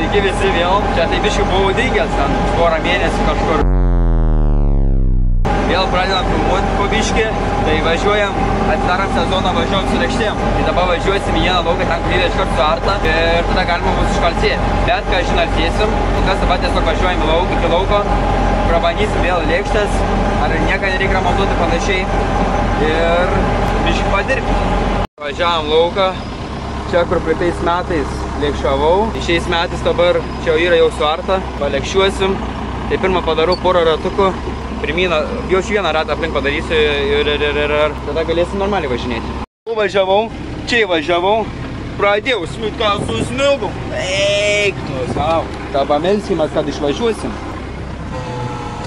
Sveiki visi vėl. Čia tai biškai buvau dingęs ten porą mėnesių kažkur. Vėl pradedam filmuoti po biškį, tai važiuojam, atidarom sezoną, važiuojam su lėkštėm. Tai dabar važiuosim į vieną lauką, ten kurį iškart suarta ir tada galima bus iškalsėti. Bet ką žinai, artėsim, kas dabar tiesiog važiuojam iki lauko, prabandysim vėl lėkštės, ar nieką nereikia remontuoti panašiai ir biškį padirbti. Važiavam lauką, čia kur praeitais metais lėkščiavau. Šiais metais dabar čia yra jau suarta, palėkščiuosim. Tai pirmą padarau porą ratukų. Pirmyną, jau vieną ratą aplink padarysiu ir tada galėsim normaliai važinėti. Važiavau, čia važiavau, pradėjau smilti, ką susmilgau. Eik tu savo. Tą pamelsimas, kad išvažiuosim.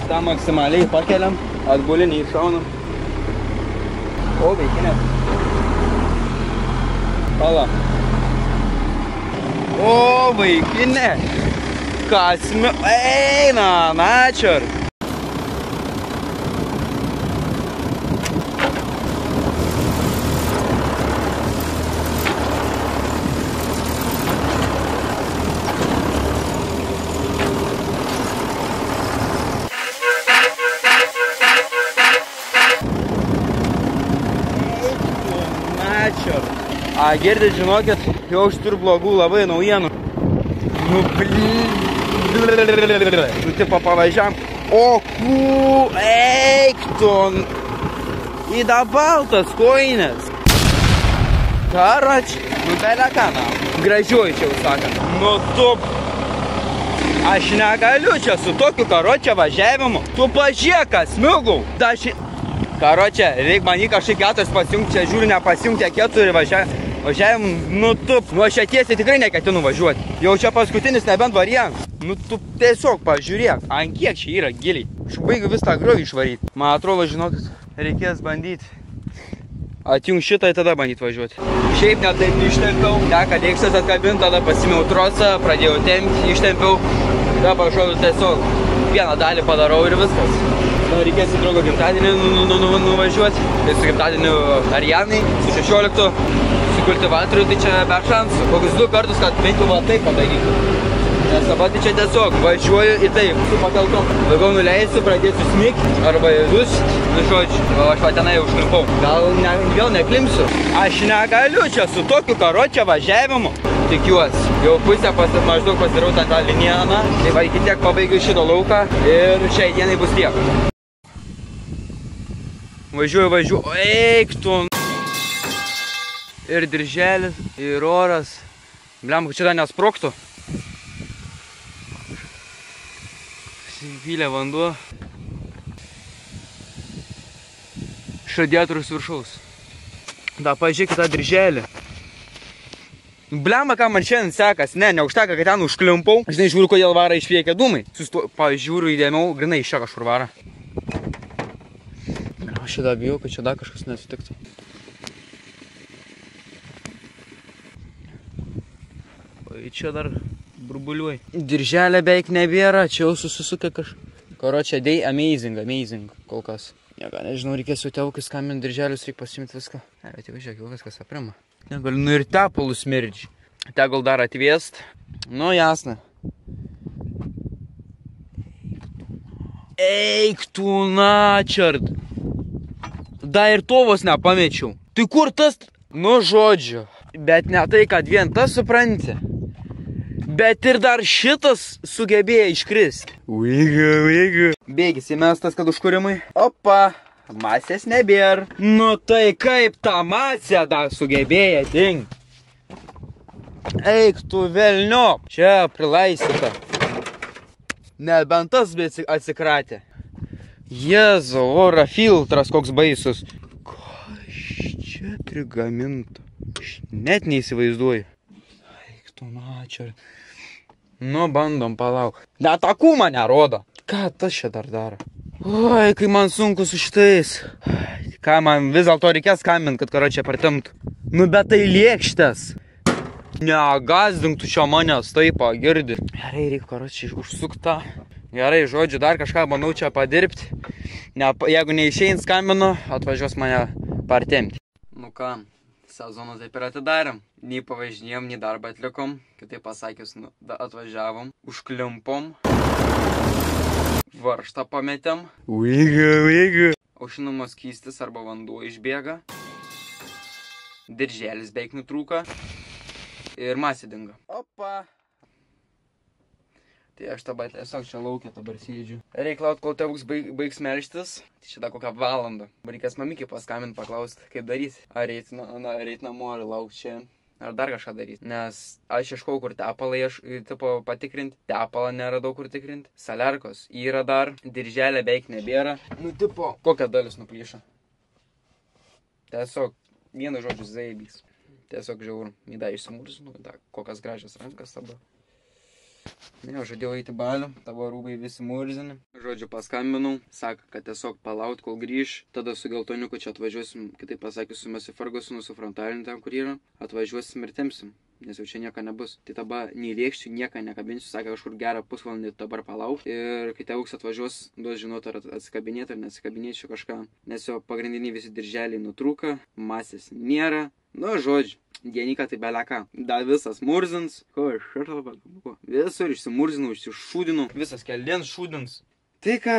Tą maksimaliai pakeliam, atgulinį iššaunam. O, veikinė. Pala. O, veikinė. Kas eina, načar. Girdit, žinokit, jau aš turiu blogų labai naujienų. Nu, tipo pavažiam. O, eik tu. Į da baltas koinės. Karoč, nu belekana. Gražiuoju čia, sakant. Nu tu. Aš negaliu čia su tokiu karočia važiavimu. Tu pažiūrėk, smilgau. Karočia, reik man į kažkai keturis pasijungti, čia žiūriu nepasijungti, keturi važiavim, nu tu, nu aš čia tiesiai tikrai neketinu važiuoti. Jau čia paskutinis nebent variantas. Nu tu tiesiog pažiūrėk, ant kiek čia yra giliai. Aš baigiu vis tą griovį išvaryti. Man atrodo, žinokit, reikės bandyti. Atjung šitą ir tada bandyti važiuoti. Šiaip net taip ištempiau, teka lėkštas atkabint, tada pasimiau trosą, pradėjau tempti, ištempiau. Tada pašaudu tiesiog vieną dalį padarau ir viskas. Reikės į draugo gimtadienį nuvažiuoti. Tai su gimtadieniu Arijanai, su 16, su kultivatoriu, tai čia be šansų. Kokius 2 kartus, kad bent jau va taip padarytų. Nes dabar tai čia tiesiog važiuoju į tai, su pakeltom. Daugiau nuleisiu, pradėsiu smigti, arba dušti. Nu žodžiu, aš va tenai užklimpau. Gal vėl neklimsiu. Aš negaliu čia su tokiu karočia važiavimu. Tikiuosi. Jau pusę maždaug pasidarau tą linieną. Tai va iki tiek pabaigiu šitą lauką ir šiai dienai bus tiek. Važiuoju. Eik tu. Ir dirželis, ir oras. Bliam, čia dar nesproktų. Pylė vanduo. Iš radiatoriaus viršaus. Da, pažiūrėkit tą dirželį. Bliam, ką man šiandien sekas. Ne, neužteka, kad ten užklimpau. Aš nežiūriu, kodėl vara išviekia dūmai. Pažiūriu įdėmiau, grinai iš čia kažkur vara. Aš šitą bijau, kad čia dar kažkas nesutiktų. Čia dar burbuliuoja. Dirželė beveik nebėra, čia jau susisukia kažkas. Karočią, amazing, kol kas. Nieko, nežinau, reikės jau tėvukui skambinti dirželius, reikia pasimti viską. Ne, bet jau žiūrėk, jau viskas aprima. Negaliu, nu ir tepalus smirdži. Tegul dar atvėst. Nu, jasna. Eik tu načard. Da ir to vos nepamečiau. Tai kur tas? Nu, žodžiu. Bet ne tai, kad vien tas supranti. Bet ir dar šitas sugebėjo iškristi. Uiga. Bėgis įmestas, kad užkūrimai. Opa, masės nebėr. Nu tai kaip ta masė dar sugebėjo dingt. Eik tu velnio. Čia prilaistyta. Nebent tas atsikratė. Jėzau, ora filtras koks baisus. Kas čia prigaminta? Aš net neįsivaizduoju. Eik tu načar. Nu, bandom palauk. Net akų mane rodo. Ką tas čia dar daro? Oi, kai man sunku su šitais. Ką man vis dėlto reikės skambinti, kad karočią partemtų. Nu, bet tai lėkštės. Negazdink tu čia manęs, taip, girdi. Gerai, reikia karočią užsuktą. Gerai, žodžiu, dar kažką manau čia padirbti. Jeigu neišein skambinu, atvažiuos mane partemti. Nu ką, Sezoną taip ir atidarėm. Nei pavažinėjom, nei darbą atlikom. Kitaip pasakius, atvažiavom, užklimpom. Varžtą pametėm. Aušinamos skystis arba vanduo išbėga. Dirželis beveik nutrūko. Ir masė dingo. Opa! Tai aš dabar tiesiog čia laukia dabar sėdžiu. Reikia laukti, kol tėvuks baigs melžtis. Tai čia dar kokią valandą. Reikės mamikį paskambinti, paklausti, kaip daryti. Ar eit namo, ar laukti čia. Ar dar kažką daryti. Nes aš ieškau, kur tepalą patikrinti. Tepalą neradau, kur tikrinti. Saliarkos yra dar. Dirželė beveik nebėra. Nu, tipo, kokia dalis nuplyšo. Tiesiog, vienu žodžiu, zaibys. Tiesiog žiauru. Įda išsimūrzinu. Kokias gražias rankas tada. Ne, žadėjau eiti balių, tavo rūbai visi murzini. Žodžiu, paskambinau, sako, kad tiesiog palaut, kol grįž. Tada su geltoniuku čia atvažiuosim, kitaip pasakius, su Masi Fergusonu, su frontaliniu ten, kur yra. Atvažiuosim ir tempsim, nes jau čia nieko nebus. Tai dabar nei lėkščių, nieką nekabinsiu, sakė, kažkur gerą pusvalandį dabar palauk. Ir kai tėvuks atvažiuos, duos žinoti, ar atsikabinėti, ar neatsikabinėčiau kažką. Nes jo pagrindiniai visi dirželiai nutrūko, masės nėra. Nu, žodžiu, dienyką tai beleka. Da visas murzins. Ko aš šartą, visur išsimurzinau, išsišūdinau. Visas keldien šūdins. Tai ką,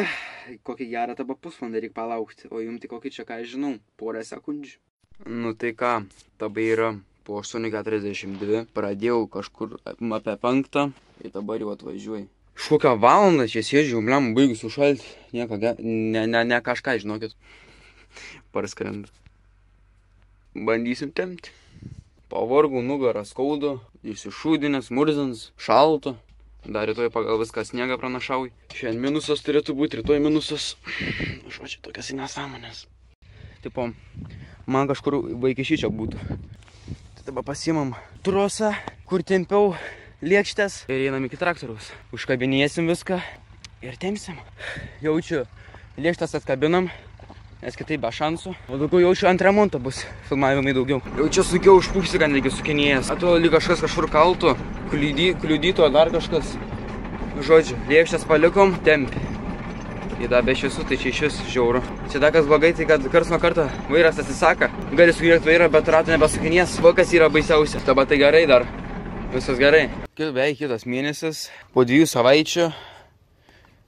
kokį gerą taba pusvalandą reikia palaukti. O jums tai kokį čia, ką aš žinau, porą sekundžių. Nu tai ką, taba yra po 8:42. Pradėjau kažkur apie 5. Ir dabar jau atvažiuoju. Škokią valandą čia sėdžiu, bliam, baigusiu šalti. Nieko, ne kažką, žinokit. Parskrenda. Bandysim tempti. Pavargau, nugarą skaudu, išsišūdinęs, murzins, šalto. Dar rytoj pagal viską sniegą pranašauju. Šiandien minusas turėtų būti, rytoj minusas. Žodžiu, tokias nesąmonės. Tipo, man kažkur vaikišyčio būtų. Tai dabar pasiimam trosą, kur tempiau lėkštės ir einam iki traktoriaus. Užkabinėsim viską ir tempsim. Jaučiu, lėkštės atkabinam. Nes kitaip be šansų. O daugiau jaučiu ant remonto bus filmavimai daugiau. Jau čia sunkiau užpūksi, gan reikia sukinėjęs. Atrodo, lyg kažkas kažkur kaltų, kliudytų, dar kažkas. Žodžiu, lėkštės palikom, tempi. Į dar be šviesų, tai čia iš vis žiauru. Čia dar kas blogai, tai kad karts nuo karto vairas atsisaka. Gali sugriekti vairą, bet ratų nebesukinės. Kas yra baisiausia. Dabar tai gerai dar. Viskas gerai. Beveik kitas mėnesis. Po 2 savaičių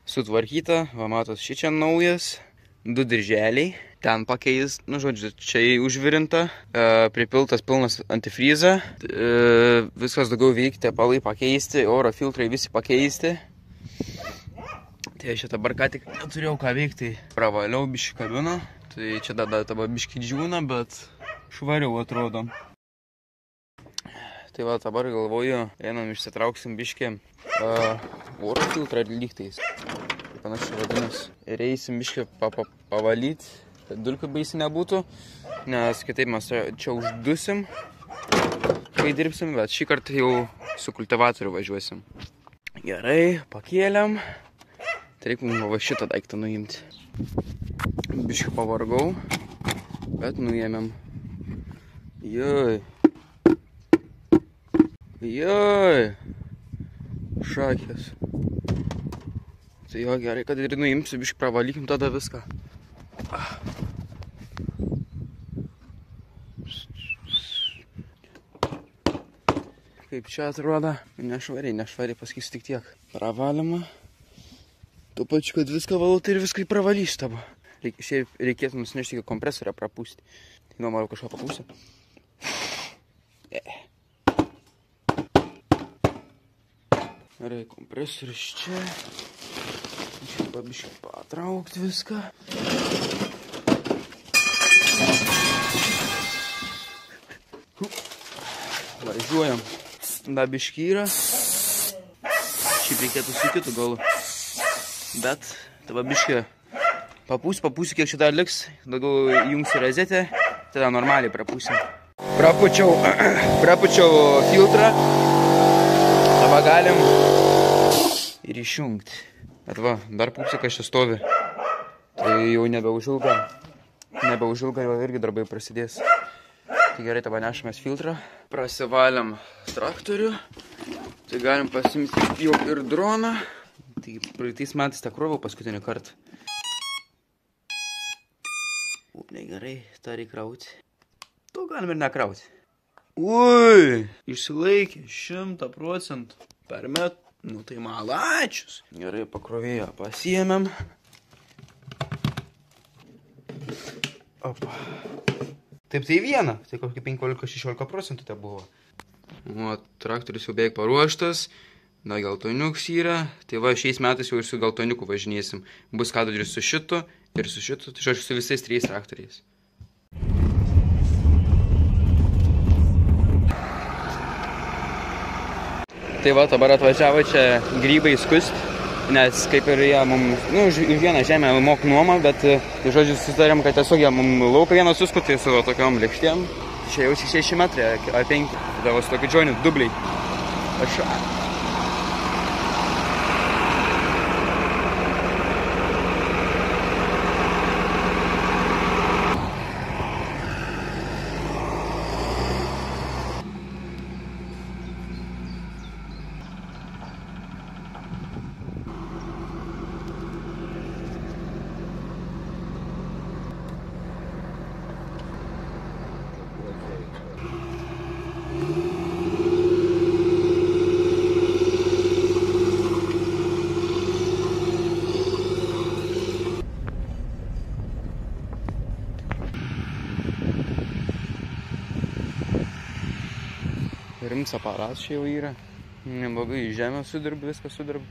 sutvarkyta. Va matos, šičia naujas. 2 dirželiai, ten pakeis, nu žodžiu, čia užvirinta, pripiltas pilnas antifrizą, viskas daugiau veikti, tepalai pakeisti, oro filtrai visi pakeisti. Tai aš čia dabar ką tik neturėjau ką veikti, pravaliau biškį kabiną, tai čia dabar biškį džiūna, bet švariau atrodo. Tai va dabar galvoju, einam išsitrauksim biškį oro filtrą lygtais. Panašiai vadinas. Ir eisim biškį pavalyti, kad dulkių baisi nebūtų, nes kitaip mes čia uždusim, kai dirbsim, bet šį kartą jau su kultivatoriu važiuosim. Gerai, pakėliam. Tai reikia mums va šitą daiktą nuimti. Biškį pavargau, bet nuėmėm. Joj. Joj. Šakės. Tai jo, gerai, kad ir nuimsiu, biškį pravalykim tada viską. Kaip čia atrodo, nešvariai pasakysiu tik tiek. Pravalymą. Tuo pačiu, kad viską valau, tai ir viską pravalysiu tavo. Šiaip reikėtų nusinešti iki kompresorę prapūsti. Tai noriu kažką papūsti. Gerai, kompresorius čia. Čia pabiškai patraukti viską. Važiuojam. Da biškai yra. Šiaip reikėtų su kitu galu. Bet tava biškai papūsiu, kiek čia dar liks. Daugiau jungsiu rezetę. Tada normaliai prapūsim. Prapučiau filtrą. Dabar galim ir išjungti. Bet va, dar pupsikas čia stovi. Tai jau nebeužilga jau irgi darbai prasidės. Tai gerai, dabar nešamės filtrą. Prasivalėm traktorių. Tai galim pasimti jau ir droną. Tai praeitais metais tą kroviau paskutinį kartą. Upniai gerai, tą reikia rauti. To galim ir nekrauti. Ui, išsilaikė 100% per metų. Nu tai malačius. Gerai, pakrovėją pasiėmėm. Opa. Taip tai vieną, tai kokį 15-16% tai buvo. O, traktorius jau beveik paruoštas. Na, geltoniuks yra. Tai va, šiais metais jau ir su geltoniuku važinėsim. Bus kadrodis su šitu ir su šitu. Tai žodžiu, su visais 3 traktoriais. Tai va, dabar atvažiavo čia grybai skust, nes kaip ir jie mums, nu, už vieną žemę mok nuomą, bet, žodžiu, susitarėm, kad tiesiog jie mums lauką vieną suskutė su tokiom lėkštėm. Čia jau 6 metrai ar 5, tada su tokiu džoniu, dubliai. Ašą. Rimtas aparatas čia jau yra. Neblogai į žemę sudirbu, viską sudirbu.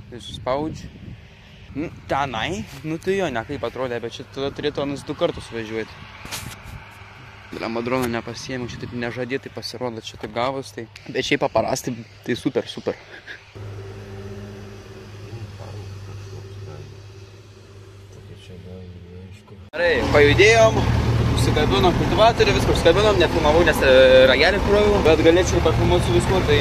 Tai suspaudžiu. Tenai, nu tai jo, ne kaip atrodė, bet čia tada turėtų anas 2 kartus važiuoti. Blema droną nepasiėmiau, čia taip nežadėtai pasirodo, čia taip gavus, tai... Bet šiaip aparatas, tai super, super. Gerai, pajudėjom. Užsikabinom kultivatorių, viską užsikabinom, nefilmavau, nes ragelį kroviau, bet galėčiau pafilmuoti su viskuo, tai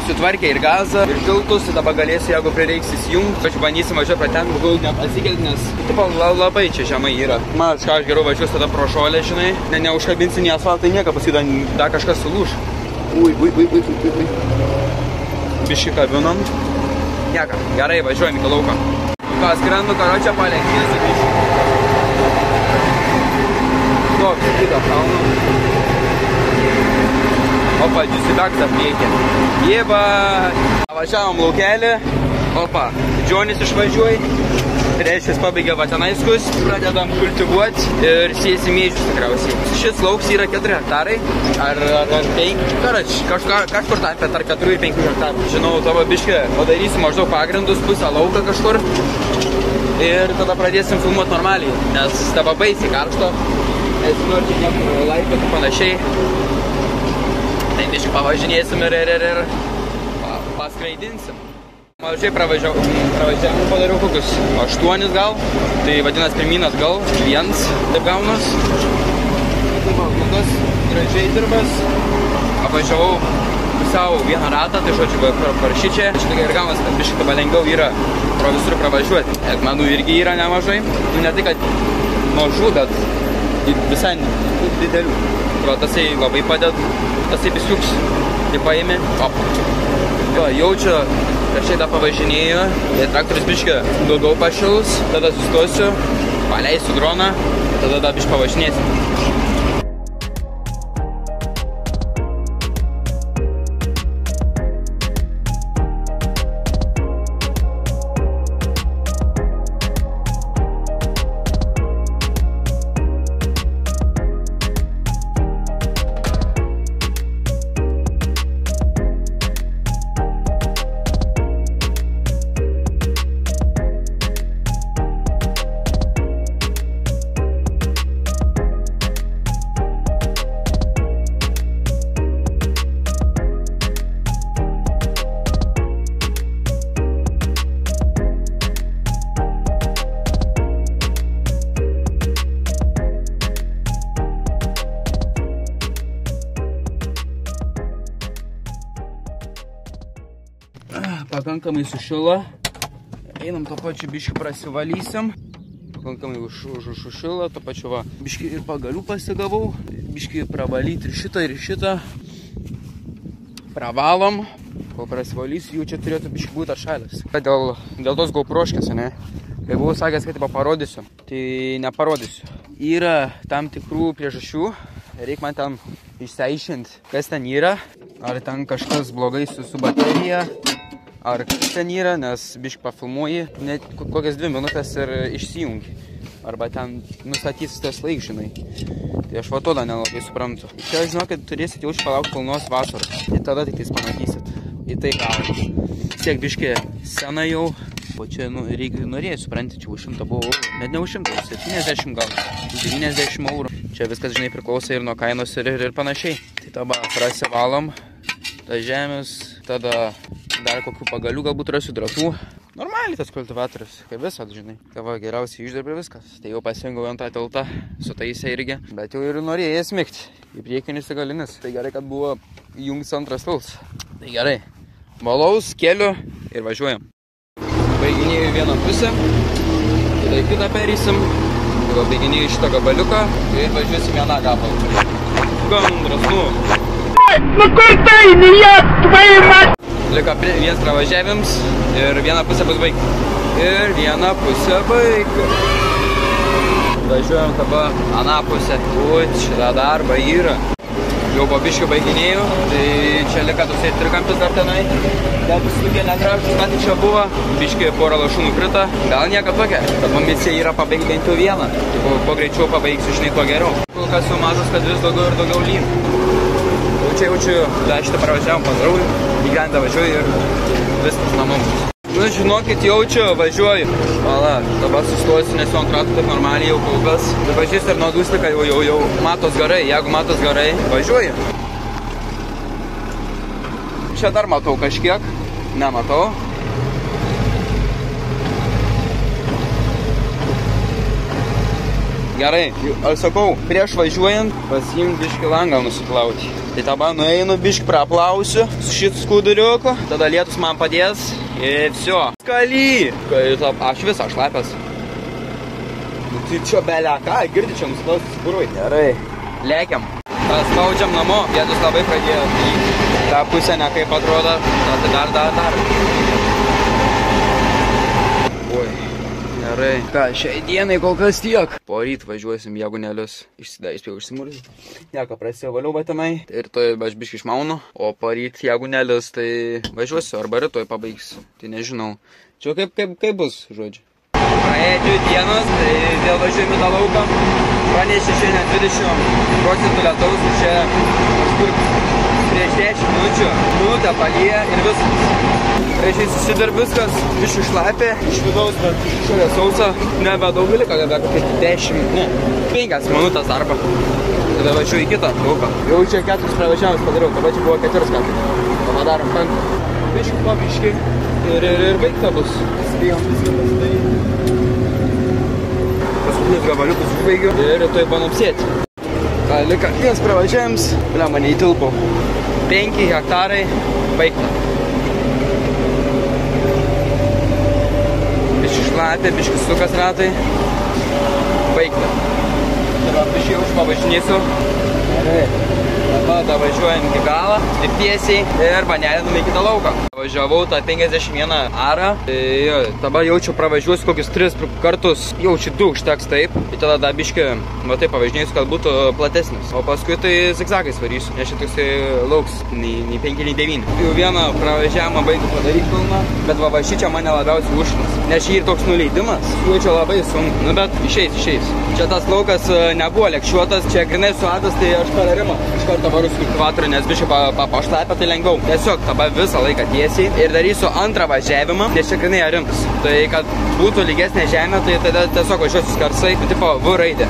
sutvarkė ir gazą, ir tiltus, tai dabar galėsiu, jeigu prireiks įsijungti. Aš bandysim važiuoti pro ten, gal net atsikelti, nes tipo, labai čia žemai yra. Man, aš geriau važiuosiu tada pro šolę, žinai, neužkabinsi nei asfaltą, nieko, paskui dar kažkas sulūž. Ui. Biškį kabinom. Nieka, gerai, važiuojam į lauką. Ką, skrendu, karočią palenkinsiu biškį. Toks, kitą kalną. Opa, džiusibeksą priekį. Jėba. Važiavom laukelį. Opa, Džonis išvažiuoja. Reiškia, pabaigė va tenaiskus. Pradedam kultivuoti ir sėsim mėžius tikriausiai. Šis lauks yra 4 hektarai. Ar 5. Karač, kažkur tarp 4 ir 5 hektarų. Žinau, tavo biškį padarysim maždaug pagrindus, pusę lauką kažkur. Ir tada pradėsim filmuoti normaliai, nes tava baisiai karšto. Esinu, čia niekur laipėtų panašiai. Tai biškį pavažinėsim ir paskraidinsim. Mažai pravažiavom, padariau kokius 8 gal. Tai vadinas pirmyn atgal, 1, taip gaunas. Kokias gražiai dirbas. Apvažiavau pusiau vieną ratą, tai žodžiu, parašy čia. Štai ir gaunas, kad biškį taba lengviau yra pro visur pravažiuoti. Akmenų irgi yra nemažai. Ne tai, kad mažų, bet visai didelių. Va, tasai labai padeda, tasai bisiuks, tai paėmė. Va, jaučiu, kad šitą pavažinėjau, tai traktorius biškį daugiau pašils, tada sustosiu, paleisiu droną, tada biškį pavažinėsiu. Pakankamai sušila. Einam to pačiu biškį prasivalysim. Pakankamai užšila, to pačiu va. Biškį ir pagalių pasigavau. Biškį pravalyti ir šitą. Pravalom. Kol prasivalysiu, jų čia turėtų biškį būti atšalęs. Dėl tos GoProškės, ne? Kai buvau sakęs, kad parodysiu, tai neparodysiu. Yra tam tikrų priežasčių, Reikia man ten išsiaiškinti, kas ten yra. Ar ten kažkas blogai su baterija. Ar kas ten yra, nes biškai pafilmuoji, net kokias 2 minutės ir išsijungi. Arba ten nustatys tas laik, žinai. Tai aš va to dar nelabai suprantu. Čia, žinokit, turėsit jau palaukti pilnos vasaros. Ir tada tik tais pamatysit. Į tai gal. Siek biškai sena jau. O čia norėjai supranti, čia už 100 buvo eurų. Net ne už 100, 70 gal. 90 eurų. Čia viskas, žinai, priklauso ir nuo kainos ir panašiai. Tai tada prasivalom. Tas žemės, tada dar kokių pagalių galbūt rasiu dratų. Normaliai tas kultivatorius, kaip visat, žinai. Tai va, geriausiai išdirbė viskas. Tai jau pasirinkau ant tą tiltą, sutaisė irgi. Bet jau ir norėjai smigti į priekinis į galinis. Tai gerai, kad buvo įjungtas antras tiltas. Tai gerai. Valaus, keliu ir važiuojam. Baiginėjau vieną pusę. Tada į kitą perysim. Tada baiginėjau šitą gabaliuką ir važiuosim vieną gabalą. Gandras, nu. Nu kur tai, nejat, tvaimas! Liko vienas pravažiavims ir vieną pusę bus baigta. Ir vieną pusę baigta. Važiuojam tada aną pusę. Ui, šitą darbą yra. Jau po biškių baiginėjau, tai čia liko toksai trikampis dar tenai. Gal bus tokie negražus, ką tik čia buvo. Biškiai porą lašų nukrita. Gal nieko tokia. Tad ambicija yra pabaigti bent jau vieną. Kuo greičiau pabaigsiu, žinai, tuo geriau. Kol kas jau mažas, kad vis daugiau ir daugiau lyn. Jaučiu, da šitą pravažiavom padarau, į grandą važiuoju ir viskas namom. Nu, žinokit, jaučiu, važiuoju. Vala, dabar sustosiu, nes jau ant ratų taip normaliai jau kol kas. Ir važiuosi ir nuo dūslika jau matos garai. Jeigu matos garai, važiuoju. Čia dar matau kažkiek. Nematau. Gerai, aš sakau, prieš važiuojant pasiimti biškį langą nusiplauti. Tai tada nueinu biškį praplausiu su šit skuduriuku, tada lietus man padės ir viso. Skaly! Aš visą šlapęs. Tai čia belia ką, girdi čia nusiplausti spurui. Gerai, lėkiam. Spaudžiam namo, lietus labai pradėjo. Ta pusė nekaip atrodo, dar. Oi. Gerai. Ką, šiai dienai kol kas tiek. Poryt važiuosim jagunelius. Išsidaįspėjau užsimurti. Nieko, prasivaliau batinai. Ir to aš biškį išmaunu. O poryt jagunelius tai važiuosiu arba rytoj pabaigsiu. Tai nežinau. Čia kaip bus, žodžiu. Praėjo 2 dienos, tai vėl važiuojame tą lauką. Pranešė šiandien 20% lietaus. Čia kažkur prieš 10 minučių. Minutę palyja ir viskas. Gražiai susidarb viskas, biškį šlapė, iš vidaus, bet šalia sausa. Nebedaug liko, bet kokie 5 minutės darbą. Tada važiuoju į kitą lauką. Jau čia 4 pravažiavimus padariau, tada čia buvo 4 kartai. Tada darom 5. Biškį po biškį ir baigta bus. Spėjom viską pasidaryti. Paskutinis gabaliukus užbaigiu ir rytoj bandom sėti. Liko vienas pravažiavimas, mane įtilpau. 5 hektarai, baigta. Biškį šlapė, biškį sukas ratai. Baigta. Tada biškį užpavažinėsiu. Tada važiuojam iki galą, taip tiesiai ir banelėm į kitą lauką. Važiavau tą 51 arą. Tada jaučiu pravažiuosiu kokius 3 kartus. Jaučiu 2 užteks taip. Tai tada biškį, va taip pavažinėsiu, kad būtų platesnis. O paskui tai zigzagais varysiu. Nes čia toksai lauks nei 5, nei 9. Jau vieną pravažiavimą baigiu padaryti pilną. Bet va šį čia mane labiausiai užknas. Nes šį ir toks nuleidimas. Jaučiu labai sunku. Nu bet išeis. Čia tas laukas nebuvo lėkščiuotas. Čia grinai suadas, tai aš padarimą. Iš karto varu su kultivatoriu, nes biškį pašlapę tai lengviau. Tiesiog tada visą laiką tiesiai. Ir darysiu antrą važiavimą, nes čia grinai rimtas. Tai kad būtų lygesnė žemė, tai tada tiesiog važiuosiu skersai, tipo V raidė.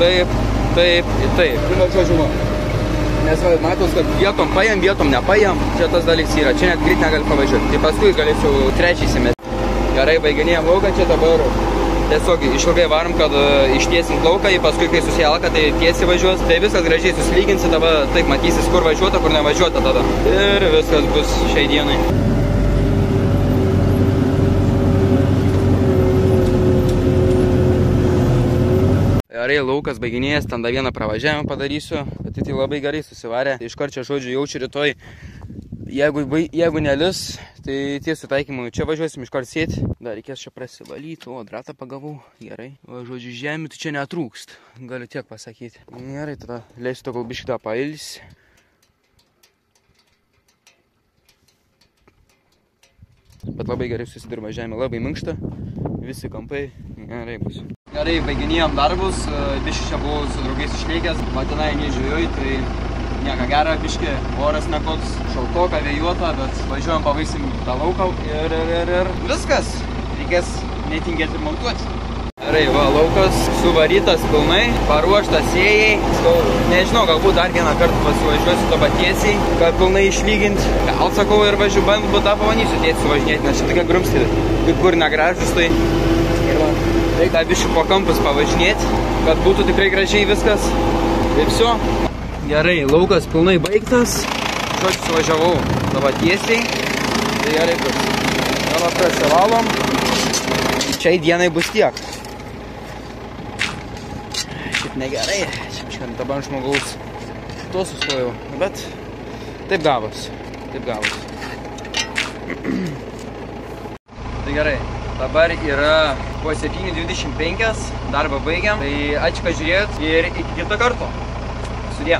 Taip. Nu, žodžiu, nes matos, kad vietom paėm, vietom nepaėm. Čia tas dalyks yra, čia net greit negali pavažiuoti. Tai paskui galėsiu trečiai įsimesti. Gerai, baiginėjom lauką, čia dabar tiesiog išilgai varom, kad ištiesint lauką, paskui kai susialka, tai tiesiai važiuos. Tai viskas gražiai suslyginsi, tada taip matysis, kur važiuota, kur nevažiuota tada. Ir viskas bus šiai dienai. Gerai, laukas baiginėjęs, ten dar vieną pravažiavimą padarysiu, bet tai labai gerai susivarė. Tai iškart čia žodžiu jaučiu rytoj, jeigu nelis, Tai tiesiu taikymu, čia važiuosim iškart sėti. Dar reikės čia prasivalyti, o dratą pagavau, gerai. O žodžiu, žemė tai čia netrūkst, galiu tiek pasakyti. Gerai, tada leisiu to gal biškį tą pailsi. Bet labai gerai susidirba žemė, labai minkšta, visi kampai, gerai bus. Gerai, baiginėjom darbus, biškį čia buvau su draugais išleikęs, matinai nežiūrėjau, tai nieko gera, biškį, oras nekoks, šaltoka, vėjuota, bet važiuojam pavaisim tą lauką ir viskas, reikės netingėti ir montuoti. Gerai, va, laukas suvarytas pilnai, paruoštas sėjai. Nežinau, galbūt dar vieną kartą pasivažiuosiu to patiesiai, kad pilnai išlyginti. Gal sakau ir važiu, bandu tą pavanysiu tėti suvažinėti, nes čia tokia grumstė, kaip kur negražus, tai reikia biškį po kampus pavažinėti, kad būtų tikrai gražiai viskas. Ir viso. Gerai, laukas pilnai baigtas, žodžiu suvažiavau tą patiesiai, tai gerai bus. Dabar prasivalom, šiai dienai bus tiek. Negerai, čia dabar žmogaus to sustojau, bet taip gavos, Tai gerai, dabar yra po 7:25, darbą baigiam, tai ačiū, kad žiūrėjot ir iki kito karto. Sudie.